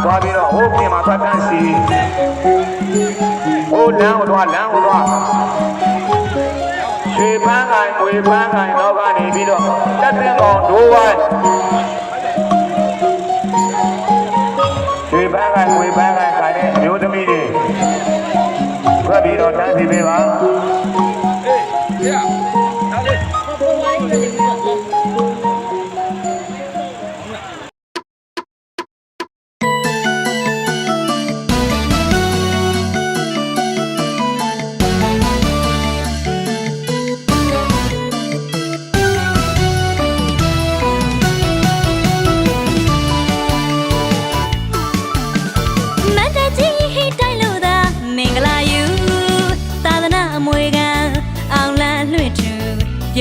သွားပြီးတော့ဟိုပြင်မှာသွားတန်းစီဟိုလမ်းကိုသွားရွှေပန်းကိုင်ငွေပန်းကိုင်တော့ကနေပြီးတော့တက်တဲ့ကောင်ဒိုးဝိုင်းရွှေပန်းကိုင်ငွေပန်းကိုင်ခိုင်တဲ့မျိုးသမီးတွေထွက်ပြီးတော့တန်းစီပေးပါပြေ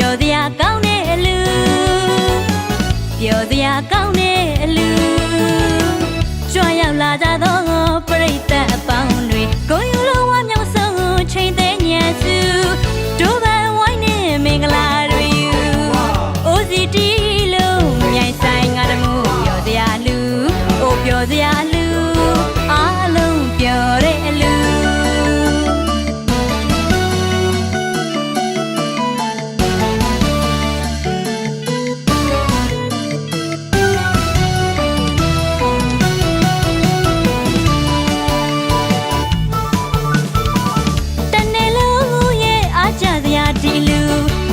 ာစရာကောင်းတဲ့အလူပြောစရာကောင်းတဲ့အလူကြွရောက်လာကြသောပရိသတ်အပေါင်းတွေကိုယူလိုဝါမြောက်ဆုံးချိန်သေးညံစုဒိုးပန်ဝိုင်းနဲ့မင်္ဂလာတွေယူ OCT လုံးမြိုင်ဆိုင်ငါတမှုပြောစရာလူအိုပြောစရာလူအားလုံးပြောတဲ့အလူ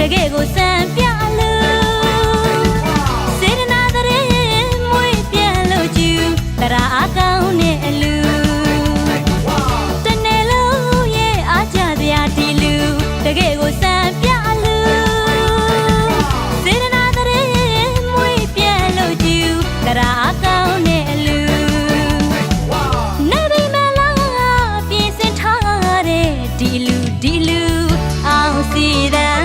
တကယ်ကိုစံပြလူစေတနာတရေမွေးပြန်လို့ကျူတရားအကောင်းနဲ့အလူတနေ့လုံးရဲ့အားကြစရာဒီလူတကယ်ကိုစံပြလူစေတနာတရေမွေးပြန်လို့ကျူတရားအကောင်းနဲ့အလူနေပြီမလားပြင်ဆင်ထားတဲ့ဒီလူအောင်စီတဲ့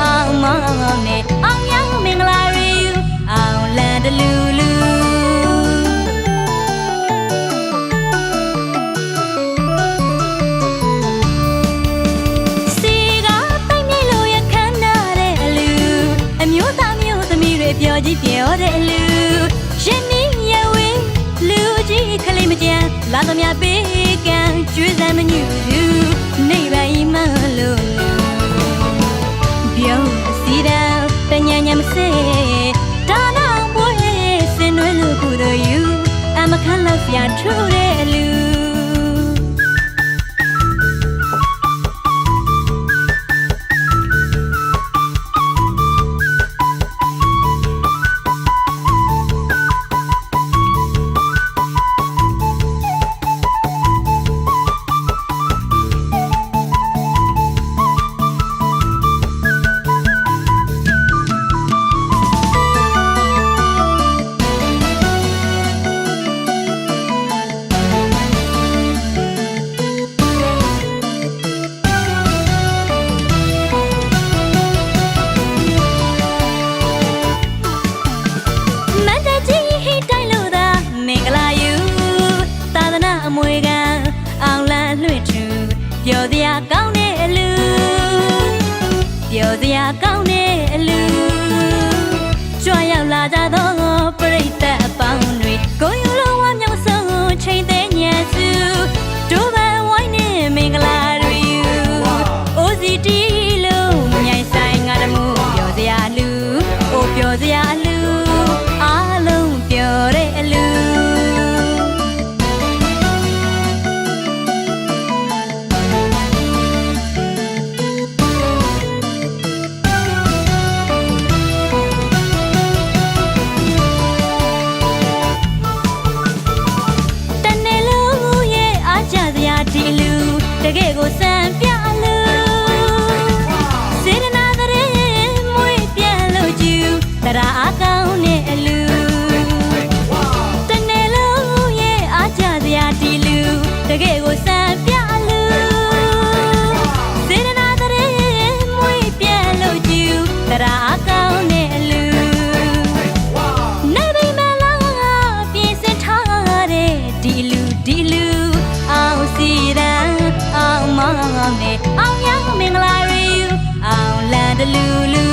အောင်မောင်နဲ့အောင်ရမင်္ဂလာရီအောင်လန်တလူလူစီကပိုင်မြိုင်လို့ရခမ်းနာတဲ့အလူအမျိုးသားမျိုးသမီးတွေပြောကြည့်ပြောတဲ့အလူရှင်မင်းရဝေးလူကြီးခလေးမကြမ်းလာသမျှပေးကံကျွေးစမ်းမညူနေပါဤမလို့ပြောစီတယ်တညံ့ညံ့မစေဒါနာဘွေးစင်နွေးလို့ခုတို့ယူအမခန့်လောက်စရာထူတဲ့လူပြောစရာကောင်းတဲ့အလူပြောစရာကောင်းတဲ့အလူကြွရောက်လာကြသောပရိသတ်အပေါင်းတွေကိုယူလိုဝါမြောက်ဆုံးချိန်သေးညံစုဒိုးပန်ဝိုင်းနဲ့မင်္ဂလာတွေယူ OCT လုံးမြိုင်ဆိုင်ငါတမှုပြောစရာလူအိုပြောစရာလူအားလုံးပြောတဲ့အလူတကယ်ကိုစံပြလူစေတနာတရေမွေးပြန်လို့ကျူတရားအကောင်းနဲ့အလူတနေ့လုံးရဲ့အားကြစရာဒီလူတကယ်ကိုစံပြလူစေတနာတရေမွေးပြန်လို့ကျူတရားအကောင်းနဲ့အလူနေပြီမလားပြင်ဆင်ထားတဲ့ဒီလူအောင်စီတဲ့အောင်မောင်နဲ့အောင်ရမင်္ဂလာရီအောင်လန်တလူလူ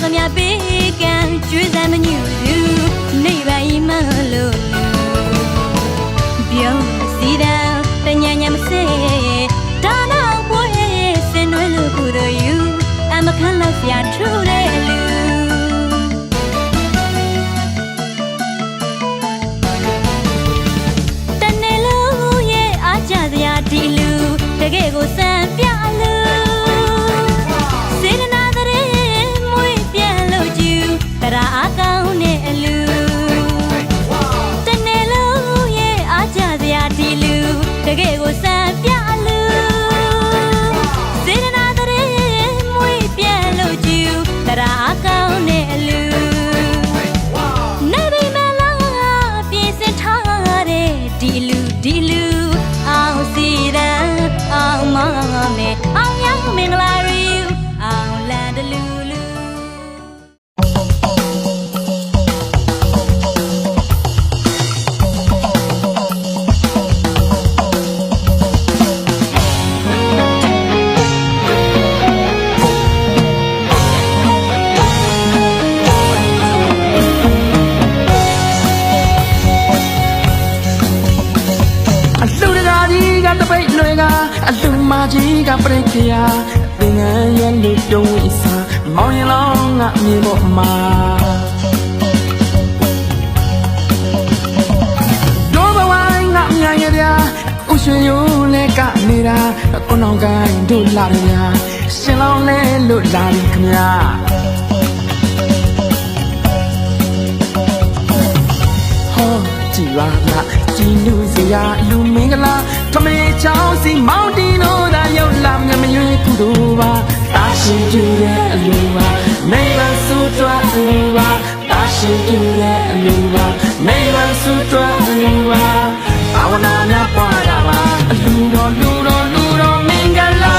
သမျှပေးကံကျွေးစမ်းမညူလူနေပါ၏မလို့ပြောစီတာတညာညာမစေဒါနောက်ပွဲစင်နွယ်လို့ကိုရယူအမခံလောက်စရာထူတဲ့လူတနေ့လုံးရဲ့အားကြစရာဒီလူတကယ်ကိုစံပြလူစေတနာတဲ့မွေးပြန်လို့ကျူတရာအကောင်းနဲ့အလူတနေ့လုံးရဲ့အားကြစရာဒီလူတကယ်ကိုစံပြလူစေတနာတဲ့မွေးပြန်လို့ကျူတရာအကောင်းနဲ့အလူနေပြီမလားပြင်စင်ထားတဲ့ဒီလူအောင်စီရန်အောင်မမဲအောင်ရမင်္ဂလာရီအောင်လန်တလူလူ တပိတ်လွယ်ကအလူမကြီးကပြိခရာသင်ငန်းရဲ့လူတုံးဝိစာမောင်ရင်လောင်းငါမြေပေါ်မှာဒိုးဘဝငါမြန်ရရာဥရွှေရိုးလဲကနေတာကိုနောင်ကိုင်းတို့လာရရာရှင်လောင်းလဲလို့လာပြီခမညာဟောကြည်ပါလားကြည်နူစရာလူမင်္ဂလာထမေချောင်းစီမောင်တီနိုးသာရောက်လာမြမရွေးကုသိုလ်ပါတာရှိကျူတဲ့အလူပါမိဘစုတွားအလူပါတာရှိကျူတဲ့အလူပါမိဘစုတွားအလူပါဘာဝနာများပွားတာပါအလူတော်မင်္ဂလာ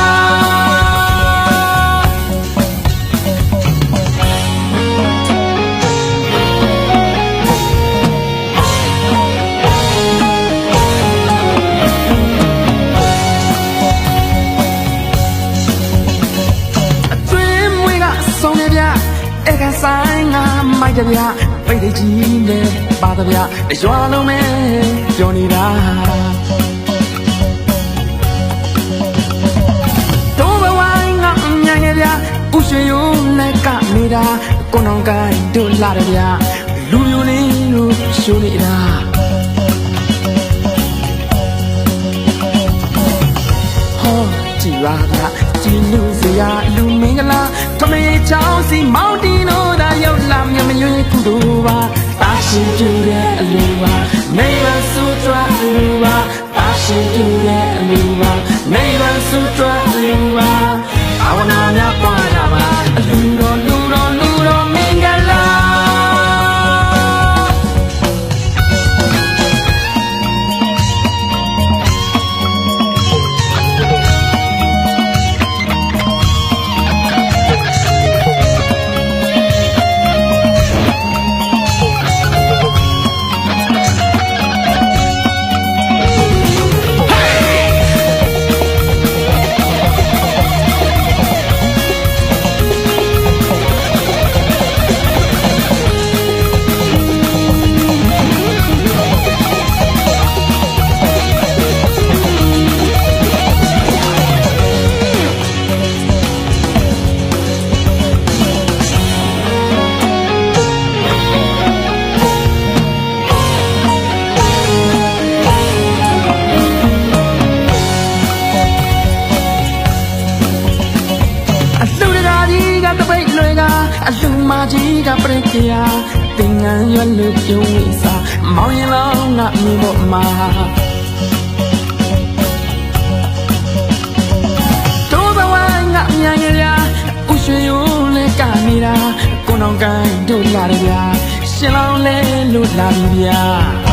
ဆိုင်ငါမိုက်တဗျပိတ်တကြီးနဲ့ပါတဗျရွာလုံးမဲပြောနေတာတို့ဘဝငါညံ့ရဗျဥရွှေရိုးနဲ့ကနေတာကိုနောင်ကိုင်းတို့လာတယ်ဗျလူမျိုးလေးတို့ရှိုးနေတာဟောကြည်ပါလားကြည်နူစရာလူမင်္ဂလာထမေချောင်းစီမောင်တီနိုးသာရောက်လာမြမရွေးကုသိုလ်ပါတာရှိကျူတဲ့အလူပါမိဘစုတွားအလူပါတာရှိကျူတဲ့အလူပါမိဘစုတွားအလူပါဘာဝနာများပွားတာပါအလူတော်မင်္ဂလာ အလူမကြီးကပြိခရာသင်ငန်းရွက်လို့ပြုံးဝိစာမောင်ရင်လောင်းငါမြေပေါ်မှာတို့ဘဝငါမြန်ရရာဥရွှေရိုးလဲကနေတာကိုနောင်ကိုင်းတို့လာတယ်ဗျာရှင်လောင်းလဲလို့လာပြီဗျာ တ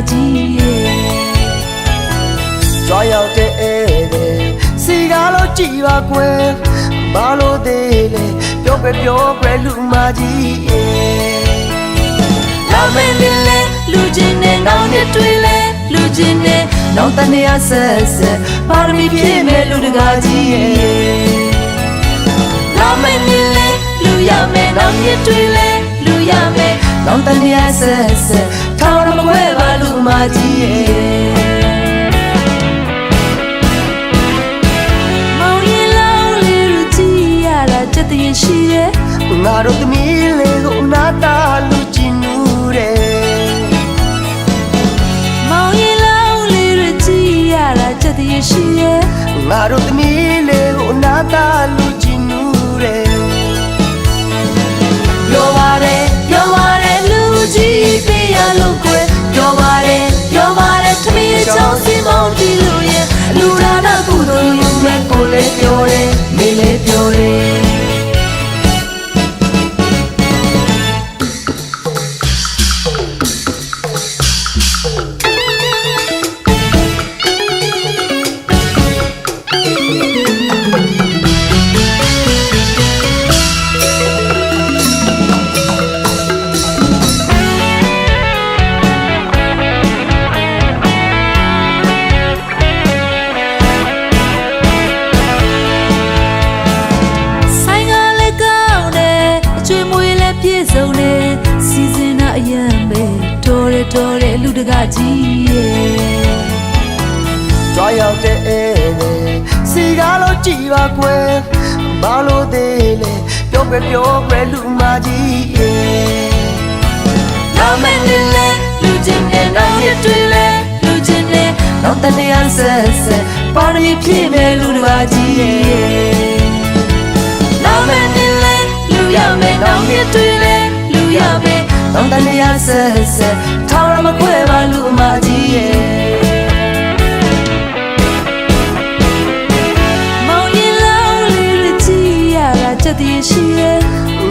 ကြီးကြွားရောက်တဲ့ဧည့်သည်စီကားလို့ကြည်ပါကွယ်ဘာလို့သေးလဲပြောပဲလူမကြီးလာမယ်လေလူချင်းနဲ့နောင်နဲ့တွေ့လဲလူချင်းနဲ့နောင်တနေရဆက်ပါရမီပြည့်မဲ့လူတကာကြီးလာမယ်လေလူရမယ်နောင်နဲ့တွေ့လဲလူရမယ်နောင်တနေရဆက်ထောင်းရမခွဲပါလူမကြီးမောင်ရင်လောင်းလေးလူကြည့်ရတာချက်တည်းရှိရဲ့ငါတို့သမီးလေးကိုနာတာလူကြည့်နူးတယ်မောင်ရင်လောင်းလေးလူကြည့်ရတာချက်တည်းရှိရဲ့ငါတို့သမီးလေးကိုနာတာလူကြည့်နူးတယ်ပြောပါတယ်လူကြီးပြရလို့ကွယ်ပြောပါတယ်သမီးချောင်းစီမောင်တီလို့ရဲ့လူရာနာကုသိုလ်ယူမဲ့ကိုလေးပြောတယ်မေးလေးပြောတယ်တော်တဲ့လူတကာကြီးရဲ့ကြွားရောက်တဲ့ဧည့်သည်စီကားလို့ကြည်ပါကွယ်ဘာလို့သေးလဲပြောပဲလူမကြီးရဲ့လာမယ်လေလူချင်းနဲ့နောင်ရတွေ့လဲလူချင်းနဲ့နောင်တနေရဆက်ပါရမီပြည့်မဲ့လူတကာကြီးရဲ့လာမယ်လေလူရမယ်နောင်ရတွေ့လဲလူရမယ်နောင်တနေရဆက်ထောင်းရမခွဲပါလူမကြီးရဲ့မောင်ရင်လောင်းလေးလူကြည့်ရတာချက်တည်းရှိရဲ့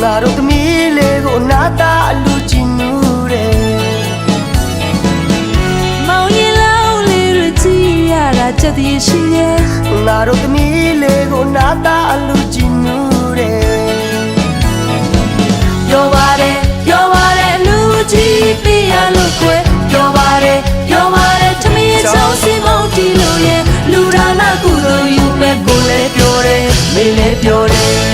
ငါတို့သမီးလေးကိုနာတာလူကြည့်နူးတယ်မောင်ရင်လောင်းလေးလူကြည့်ရတာချက်တည်းရှိရဲ့ငါတို့သမီးလေးကိုနာတာလူကြည့်နူးတယ်ပြောပါတယ်လူကြီးပြရလို့ကွယ်ပြောပါတယ်သမီးချောင်းစီမောင်တီလို့ရဲ့လူရာနာကုသိုလ်ယူမဲ့ကိုလည်းပြောတယ်မေးလည်းပြောတယ်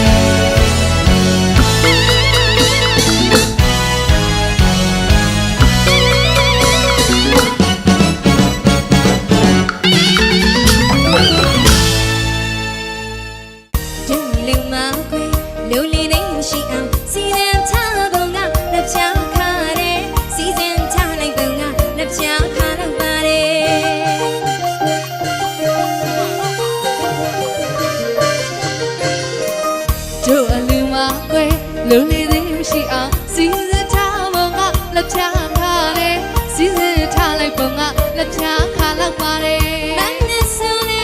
လူလေးသေးမရှိအောင်စီစဉ်ထားပုံကလက်ချထားတယ်စီစဉ်ထားလိုက်ပုံကလက်ချခါလောက်ပါတယ်မနဲ့ဆိုနေ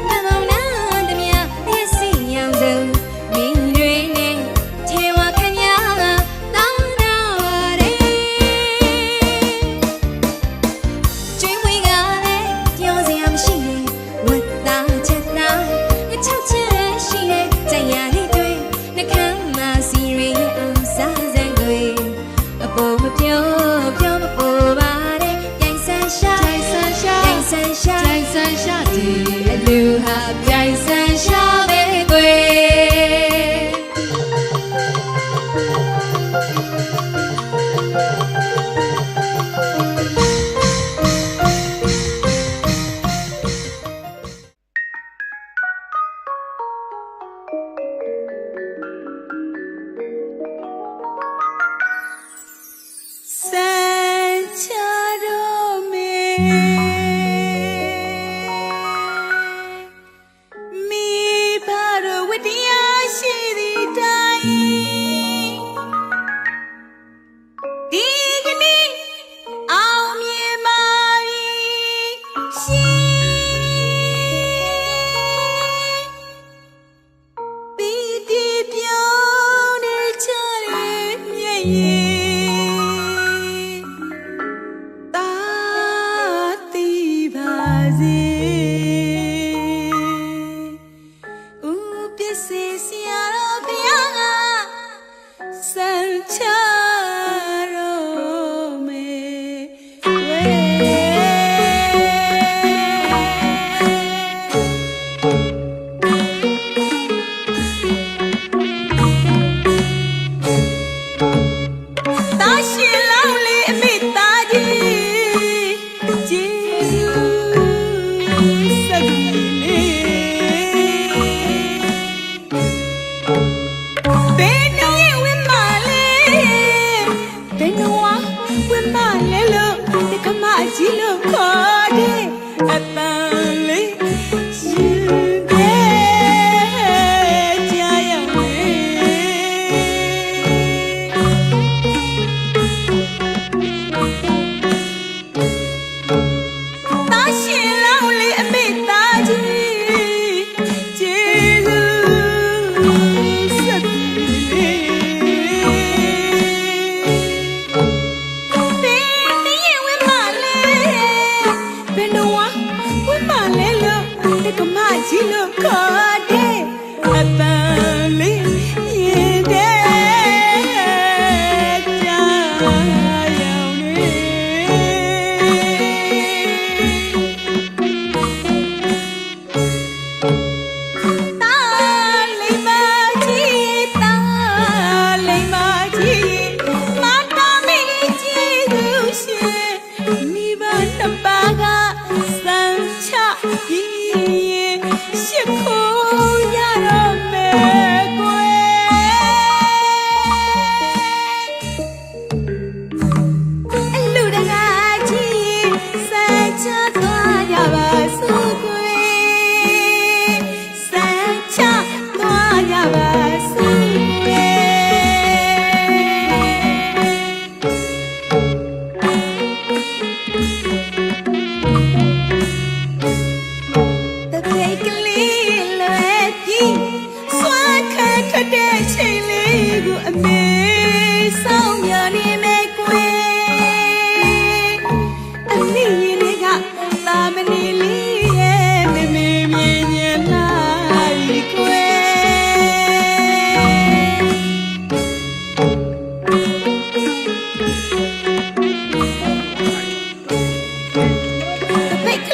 မမောင်နာတမယာရဲ့စီရောင်စုံမင်းတွေနဲ့ထေဝခမယာတောင်းနာပါတယ်ကျွေးမွေးကလည်းပြောစရာမရှိနဲ့ဝတ်သားချက်သားငါချောက်ချင်ရှိနဲ့ကြံရလေးတွေနှခမ်းမစီရီစားစံကိုအပေါ်မပြောမပေါ်ပါနဲ့ပြိုင်ဆန်းရှာဒီအလူဟာပြိုင်ဆန်းရှာပဲကွယ်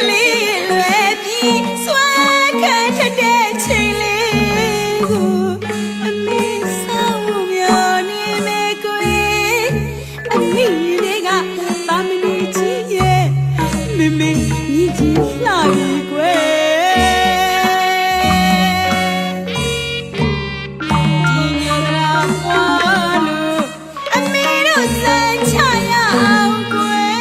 လေးလွယ်ပြီးစွဲခံထတဲ့ချိန်လေးကိုအမေဆောင်မြော်နေမယ်ကိုအမေတွေကပါမနေချင်ရဲ့မမေညီကြီးလှပြီကွယ်ဒီညရာပွားလို့အမေတို့စံချရအောင်ကွယ်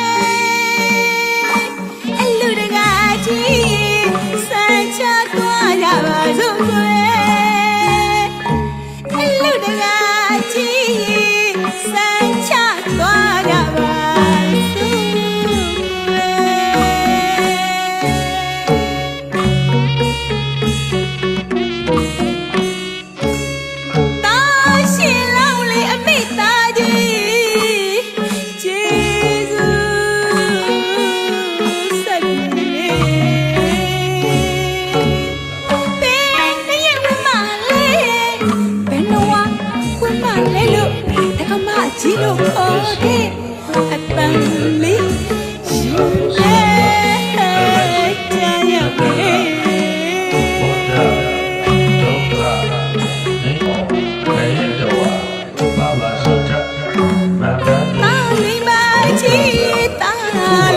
အလူတကာကြီးစံချသွားကြပါစို့ကွယ်အလူတကာကြီးစံချသွားကြပါစို့တာရှင်လောင်းလေးအမိသားကြီးကျေးဇူးဆက်လေးဘယ်နဲ့ရမလေးဘယ်တော့ဝမလေးလို့တကမကြီးလို့ခေါ်တဲ့အတန်လေးရှင်လေးကြားရမယ်တာလီမကြီးတာ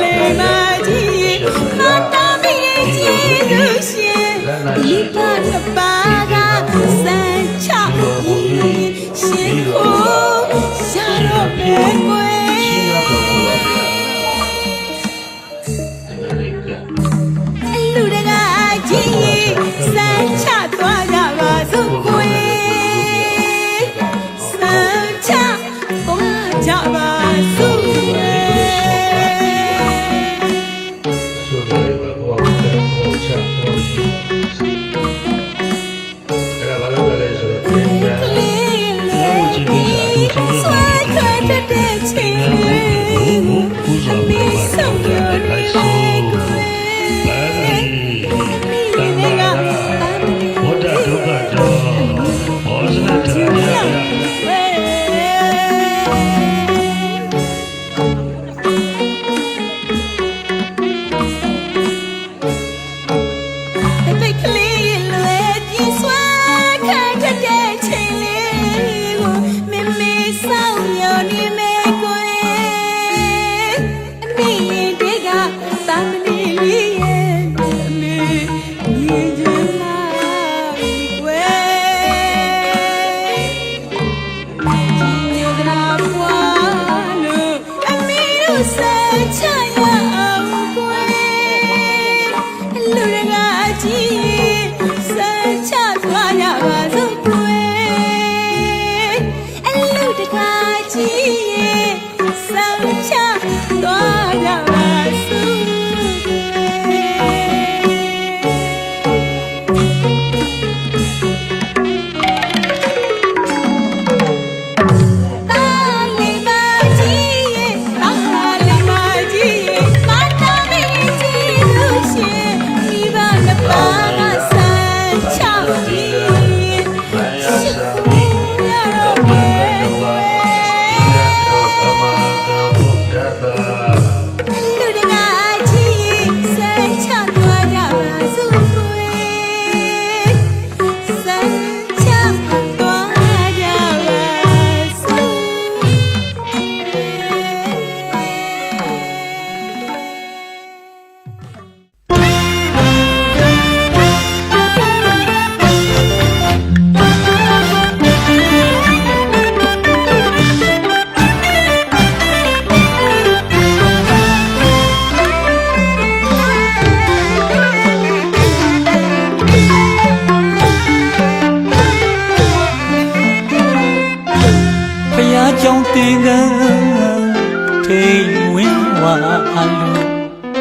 လီမကြီးခါတာမီကြီးလို့ရှင်ဒီပါတပါကစံချရှင်ကိုရှာတော့မယ်ကွယ်အလူတကာကြီးစံချသွားကြပါစို့ကွယ်စံချသွားကြပါစို့ကွယ်ဆွဲခံတဲ့ချိန်လေးအမေဆောင်ရနေမယ်ကွယ်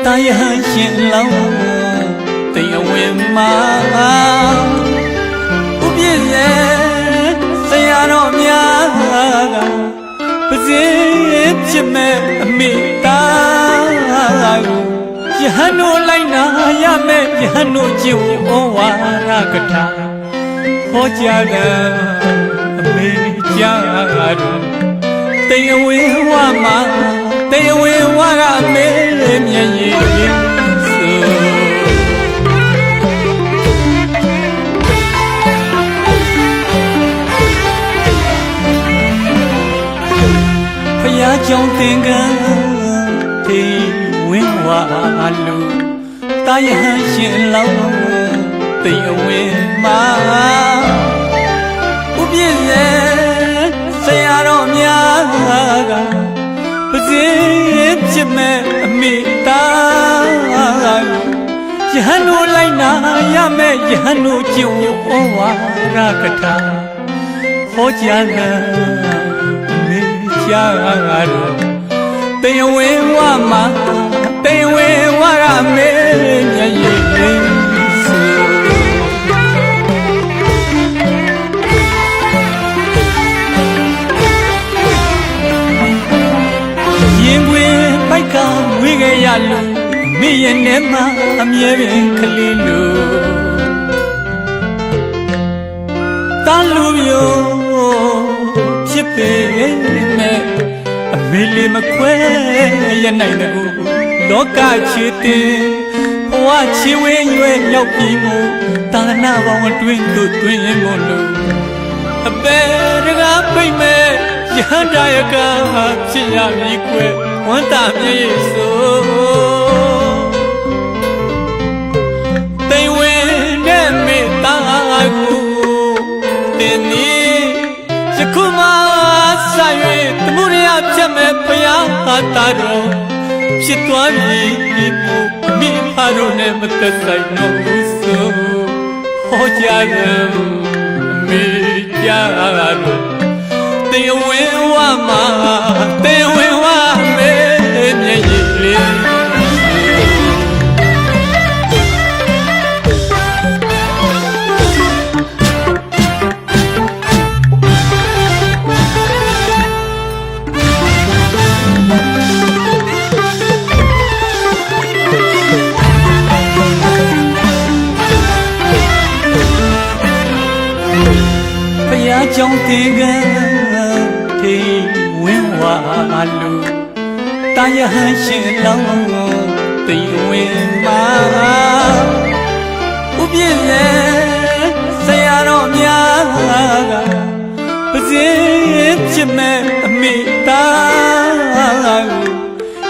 တာယဟန်ရှင်လောင်းတရားဝင်မှာဥပြည့်ရဲ့ဆရာတော်များကပဇင်းဖြစ်မဲ့အမိသားကိုယဟန်တို့လိုက်နာရမဲ့ယဟန်တို့ကျင့်ဩဝါဒကထာဟောကြားတဲ့အမေကြားတော်တရားဝင်ဝါမှာတရားဝင်ဝါကအမေမျက်ရည် လူတာယဟန်ရှင်လောင်းတိမ်အဝင်းမှာဥပြည့်ရဲ့ဆရာတော်များကပစေဖြစ်မဲ့အမိသားယဟန်တို့လိုက်နာရမဲ့ယဟန်တို့ကျင့်ဝတ်ဩဝါဒကထာဟောကြားလာမေချာတော်တေဝေဝမတေဝေဝရမေမြတ်ရဲ့စေရင်ွယ်ပိုက်ကဝေခဲ့ရလို့မိရဲ့နဲ့မှအမြဲပင်ကလေးလို့တန်လူမျိုးဖြစ်ပေမဲ့အမေလေးမခွဲရနိုင်တကူလောကချစ်တင်ဘဝချီဝင်းရွယ်ရောက်ပြီးမို့သာသနာပေါင်းအတွင်းသို့တွင်မို့လို့အပေတကားပိတ်မဲ့ရဟန္တာယကဖြစ်ရမည်ကွယ်ဝန္တာမြေဆိုတိမ်ဝင်တဲ့မေတ္တာကိုတင်နေယခုမှစ၍သမှုရရဖြတ်မဲ့ဘုရားဟာတာတော်ဖြစ်သွားပြီမို့အမိဖာတို့နဲ့မသက်ဆိုင်တော့ဘူးဆိုဟောကြားတယ်အမိကြားတော်တေဝေဝမတေဝေဝမေမြည်ရည်လေးကြောင့်တင်ကထေဝင်းဝါလူတာယဟန်ရှင်လောင်းတိမ်ဝင်းမှာဥပြည့်ရဲ့ဆရာတော်များကပစေဖြစ်မဲ့အမိသား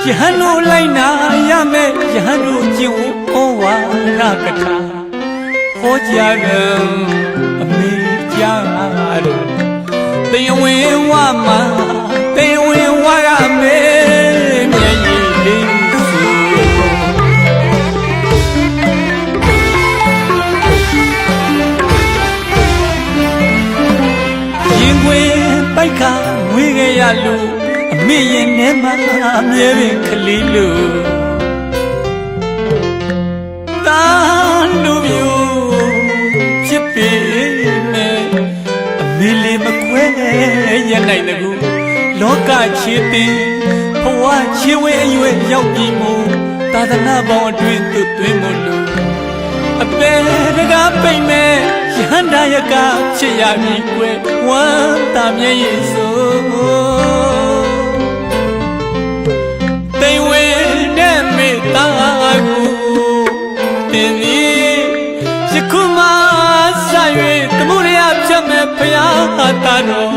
ယဟန်တို့လိုက်နာရမဲ့ယဟန်တို့ကျင့်ဝတ်ဩဝါဒကထာဟောကြားတယ်အမိကြားတော်တေဝေဝမတေဝေဝရမေမြည်ရည်လေးစုရင်ွယ်ပိုက်ကဝေးခဲ့ရလို့အမေရင်ထဲမှာအမြဲပင်ကလေးလို့တာလူမျိုးဖြစ်ပေမဲ့အမေလေးမခွဲရနိုင်တကူလောကချစ်တင်ဘဝချစ်ဝဲအရွယ်ရောက်ပြီးမို့သာသနာပေါင်းအတွင်းသို့တွင်မို့လို့အပေတကားပိတ်မဲ့ယဟန္တာယကဖြစ်ရမည်ကွယ်ဝမ်းသာမြဲရဲ့ဆိုတိမ်ဝဲနဲ့မေတ္တာကိုတင်ဒီယခုမှစ၍တမှုရရဖြတ်မဲ့ဘုရားဟာတာတော်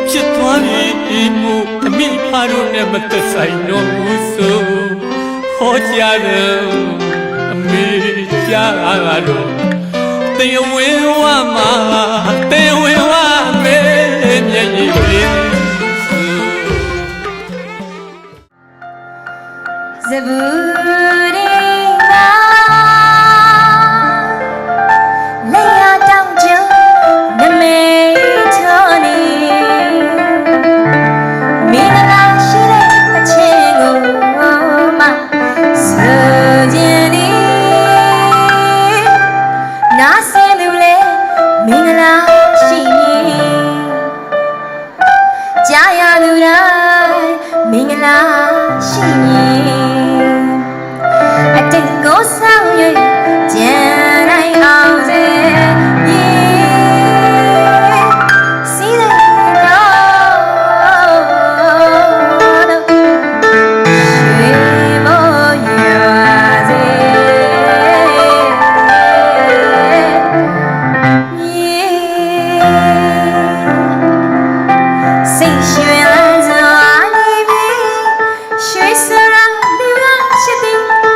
ဖြစ်သွားပြီမို့အမိဖာတို့နဲ့မသက်ဆိုင်တော့ဘူးဆိုဟောကြားတယ်အမိကြားတော်တေဝေဝမတေဝေဝမေမြည်ရည်လေးဇဘူရီနာလေယာတောင်ကျနမေချောနီမင်္ဂလာရှိတဲ့အချင်းကိုမှဆိုခြင်းဒီနာစင်သူလေမင်္ဂလာရှိမည်ကြားရသူတိုင်းမင်္ဂလာရှိမည်အတိတ်ကိုဆောင်၍ကြံနိုင်အောင်စေစီးတဲ့တော့ရွှေမိုးရွာစေစိတ်ရွှင်လန်းစွာနေပြီရွှေစရာလူကရှိသည်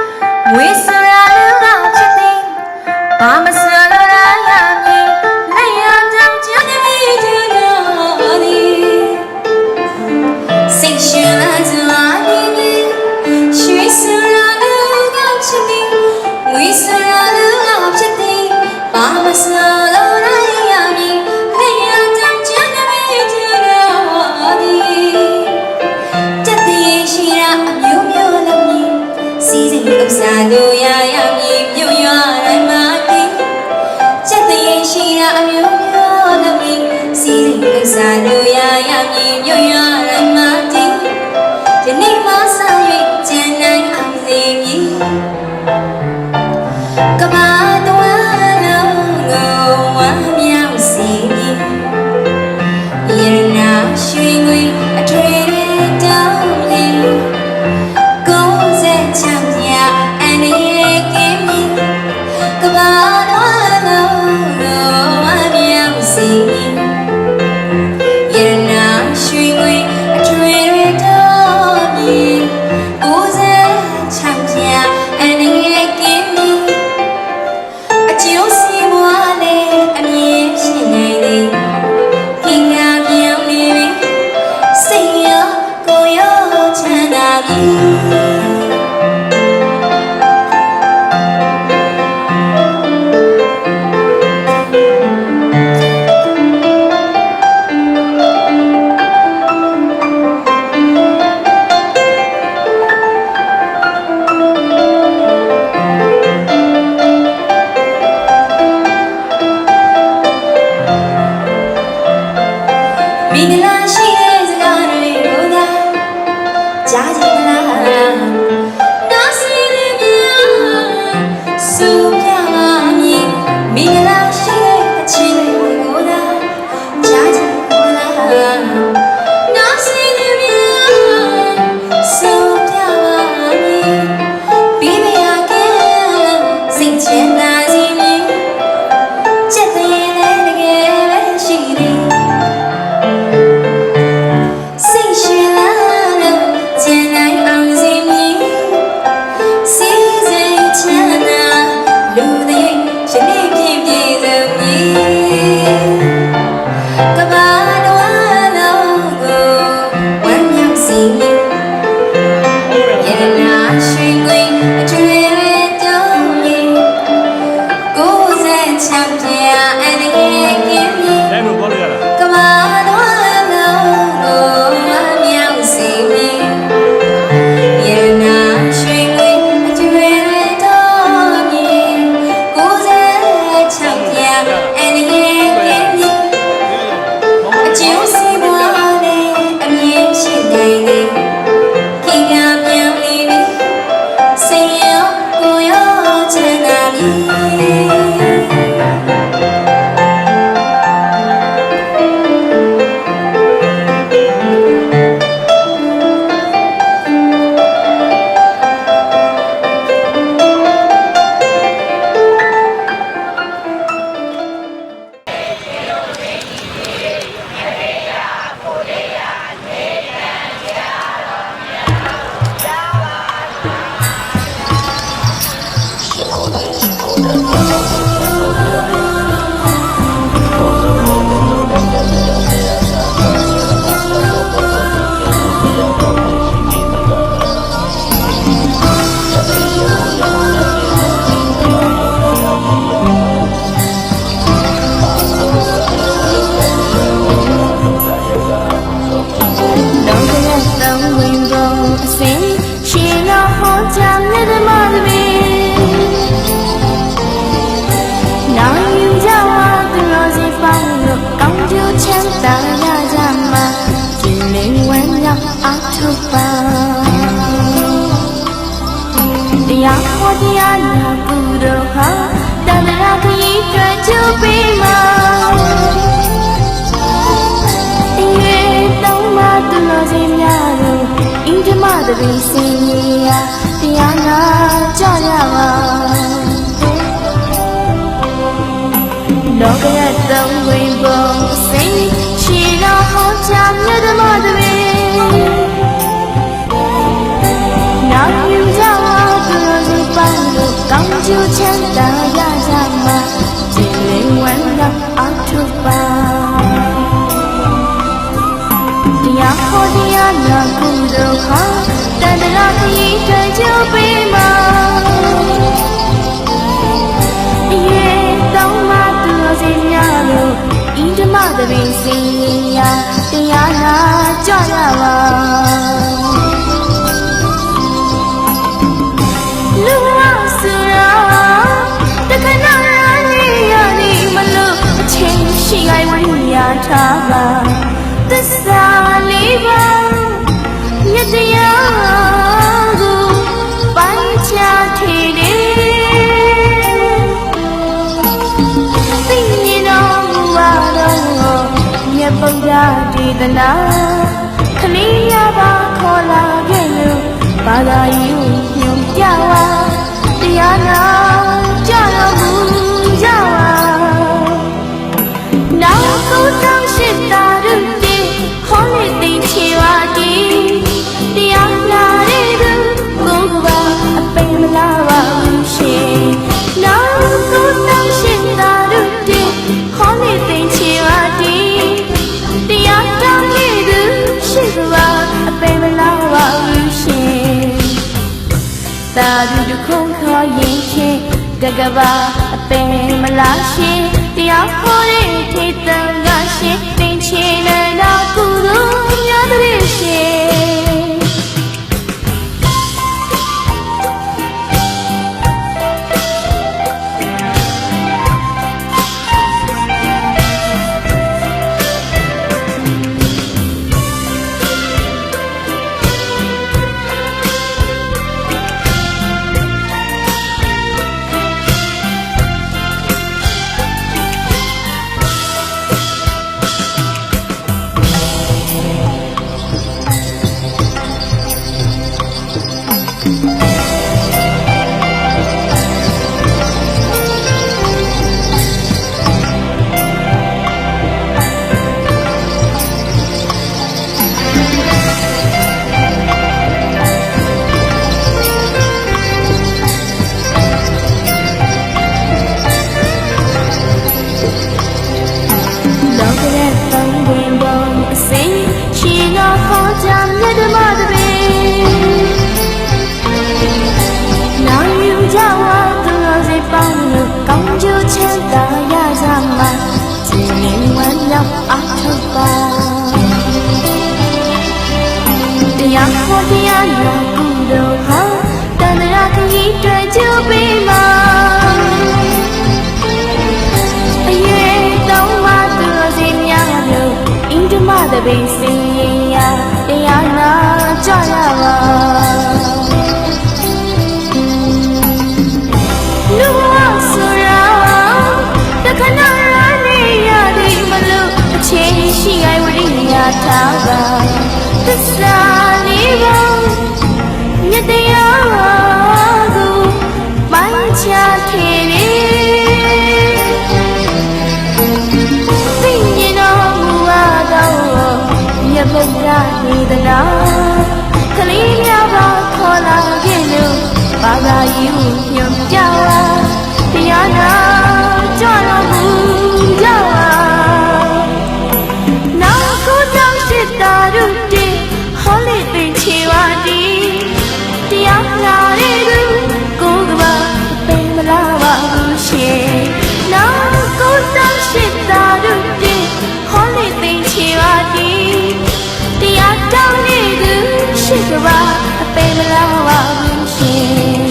လူရရမြည်မြွရွာရမတိချက်တည်းရှိရာအမျိုးမျိုးသမီးစီရင်ဥစားလူရရမြည်မြွရွာရမတိဒီနေ့မှဆောင်၍ကျန်နိုင်အောင်စေမည်ကဘာတော်လုံးကိုဝမ်းမြောက်စေမည်ရနာရွှေငွေအထွေထွေတောင်းလေကိုယ်စက်ချမ်းမြအနေကင်းမည်ကဘာတော်လုံးကိုဝမ်းမြောက်စေမည်ရနာရွှေငွေအထွေထွေတောင်းလေကိုယ်စက်ချမ်းမြအနေကင်းမည်အကျိုးစီးပွားနဲ့အမြင်ဖြစ်နိုင်သည်ခင်ဗျာပြောင်းနေပြီစိတ်ရောကိုယ်ရောချမ်းသာပြီမင်္ဂလာရှိတဲ့စကားတွေကိုသာကြားချင်လားနားစီလေးများစူပြပါမည်မင်္ဂလာရှိတဲ့အချင်းတွေကိုသာကြားချင်လားနားစီလေးများစူပြပါမည်ပြီးမရခဲ့စိတ်ချမ်းသာစီမည်ချက်တည်းလည်းတကယ်ပဲရှိသည်ကဘာတော်လုံးကိုဝမ်းမြောက်စေမည်ရတနာရွှေငွေအထွေထွေတောင်းလေကိုယ်စက်ချမ်းပြအနေကင်းမည် တိုင်းမပေါ်လို့ရလား ကဘာတော်လုံးကိုဝမ်းမြောက်စေမည်ရတနာရွှေငွေအထွေထွေတောင်းလေကိုယ်စက်ချမ်းပြအနေကင်းမည်အကျိုးစီးပွားနဲ့အမြင်ဖြစ်နိုင်သည်ခင်ဗျာပြောင်းနေပြီစိတ်ရောကိုယ်ရောချမ်းသာပြီတရားဟောတရားနာကုသိုလ်ဟာတမရခရီးတွေ့ချူပေးမှာဒီတောင်းမှသူတော်စင်များတို့ဣန္ဒမတပင်စင်ကြီးဟာတရားနာကြရပါလောကရတုံးဝင်ပုံစိတ်ရှိတော်ဟောကြားမြတ်ဓမ္မတပင်နာယူကြပါသူတော်စင်ပေါင်းတို့ကောင်းကျိုးချမ်းသာရကြမှာဒီလေးဝမ်းသာအထုပါတရားဟောတရားနာကုသိုလ်ဟာတန်တရာခရီးတွေ့ကြပေးမှာတောင်းမှသူတော်စင်များတို့ဣန္ဒမတပင်စင်ရာတရားနာကြရပါလူဝ ထားပါသစ္စာလေးပါမြတ်တရားကိုပိုင်းခြားထည်တယ်သိမြင်တော်မူပါတော့မြတ်ဗုဒ္ဓဒေသနာခလေးရပါခေါ်လာခဲ့လို့ဘာသာရေးကိုညွှန်ပြပါတရားနာကြတော်မူကြပါနောက်ကိုတောင်းရှိတာတို့ဒီခေါ်နေသိချေပါဒီတရားနာတဲ့သူကိုယ်ကပါအပင်မလားပါဘူးရှင်နောက်ကိုတောင်းရှိတာတို့ဒီခေါ်နေသိချေပါဒီတရားတောင်းတဲ့သူရှိကပါအပင်မလားပါဘူးရှင်သာဓုတစ်ခုခေါ်ရင်ချင်းတကဘာအပင်မလားရှင်တရားခေါ်တဲ့ထိတ်တန်ကရှင်သင်ချင်တဲ့တော့ကုသိုလ်များတဲ့ရှင်တရားဟောတရားနာကုသိုလ်ဟာတဏှာခရီးတွေ့ကြပေးမှာအရေးတောင်းမှသူစီများလို့ဣန္ဒမတပိစင်ရတရားနာကြရပါလူဝဆိုရာတခဏရနေရသည်မလို့အချင်းရှိအိုင်ဝိညာထားပါသစ္စာလေးပါမြတ်တရားကိုပိုင်းခြားထည်တယ်သိမြင်တော်မူပါတော့မြတ်ဗုဒ္ဓဒေသနာကလေးများပါခေါ်လာခဲ့လို့ဘာသာရေးကိုညွှန်ပြပါတရားနာကြတော်မူကြပါနောက်ကိုတောင်းရှိတာတို့ဟောလေသင်ချေပါဒီတရားနာတဲ့သူကိုယ်ကပါပင်မလားပါဘူးရှင်နောက်ကိုတောင်းရှိတာတို့ဟောလေသင်ချေပါဒီတရားတောင်းတဲ့သူရှိကပါပင်မလားပါဘူးရှင်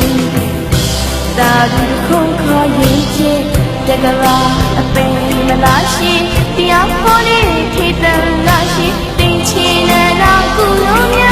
သာဓုခုခေါ်ရင်ချင်းတကဘာအပင်မလားရှင်တရားဟောတဲ့ထိတ်တန်လားရှင်သင်ချေနဲ့တော့ကုလို့